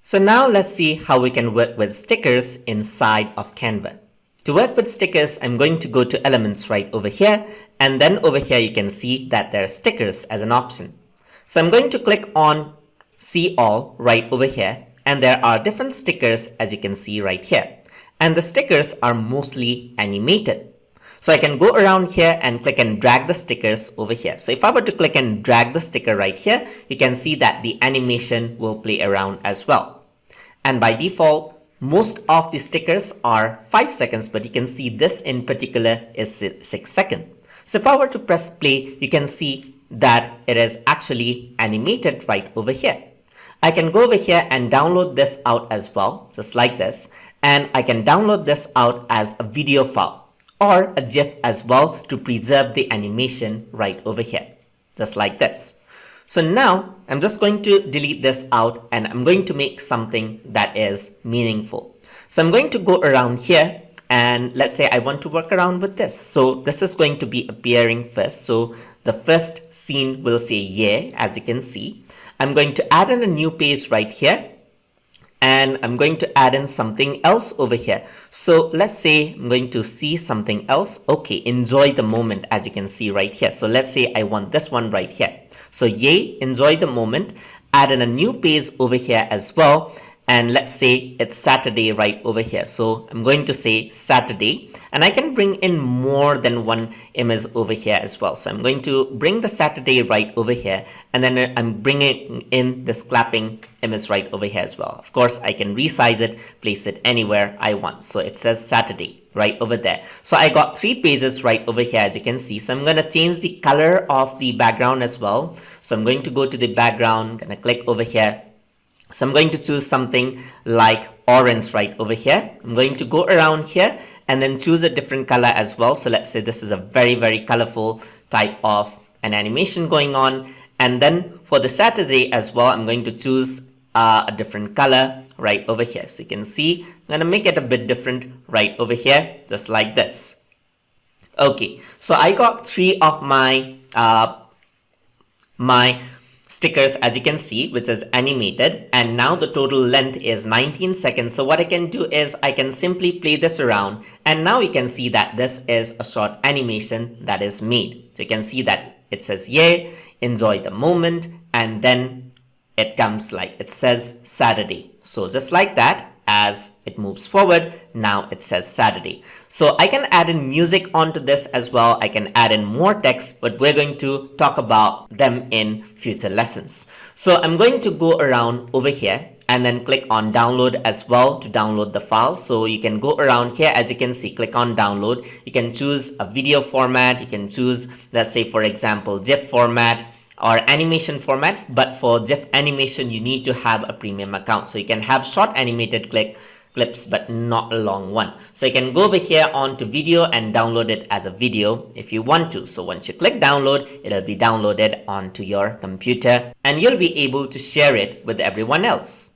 So now let's see how we can work with stickers inside of Canva. To work with stickers, I'm going to go to elements right over here, and then over here you can see that there are stickers as an option. So I'm going to click on see all right over here, and there are different stickers as you can see right here. And the stickers are mostly animated. So I can go around here and click and drag the stickers over here. So if I were to click and drag the sticker right here, you can see that the animation will play around as well. And by default, most of the stickers are 5 seconds, but you can see this in particular is 6 seconds. So if I were to press play, you can see that it is actually animated right over here. I can go over here and download this out as well, just like this. And I can download this out as a video file or a GIF as well to preserve the animation right over here, just like this. So now I'm just going to delete this out and I'm going to make something that is meaningful. So I'm going to go around here and let's say I want to work around with this. So this is going to be appearing first. So the first scene will say yeah, as you can see. I'm going to add in a new page right here. And I'm going to add in something else over here. So let's say I'm going to see something else. Okay, enjoy the moment, as you can see right here. So let's say I want this one right here. So yay, enjoy the moment. Add in a new page over here as well. And let's say it's Saturday right over here. So I'm going to say Saturday, and I can bring in more than one image over here as well. So I'm going to bring the Saturday right over here, and then I'm bringing in this clapping image right over here as well. Of course, I can resize it, place it anywhere I want. So it says Saturday right over there. So I got 3 pages right over here, as you can see. So I'm going to change the color of the background as well. So I'm going to go to the background, going to click over here. So I'm going to choose something like orange right over here. I'm going to go around here and then choose a different color as well. So let's say this is a very colorful type of an animation going on. And then for the Saturday as well, I'm going to choose a different color right over here. So you can see I'm going to make it a bit different right over here, just like this. Okay, so I got 3 of my stickers, as you can see, which is animated, and now the total length is 19 seconds. So what I can do is I can simply play this around, and now you can see that this is a short animation that is made. So you can see that it says yeah, enjoy the moment, and then it comes like it says Saturday. So just like that, as it moves forward, now it says Saturday. So I can add in music onto this as well. I can add in more text, but we're going to talk about them in future lessons. So I'm going to go around over here and then click on download as well to download the file. So you can go around here, as you can see, click on download. You can choose a video format. You can choose, let's say, for example, GIF format or animation format, but for GIF animation you need to have a premium account. So you can have short animated clips but not a long one. So you can go over here onto video and download it as a video if you want to. So once you click download, it'll be downloaded onto your computer and you'll be able to share it with everyone else.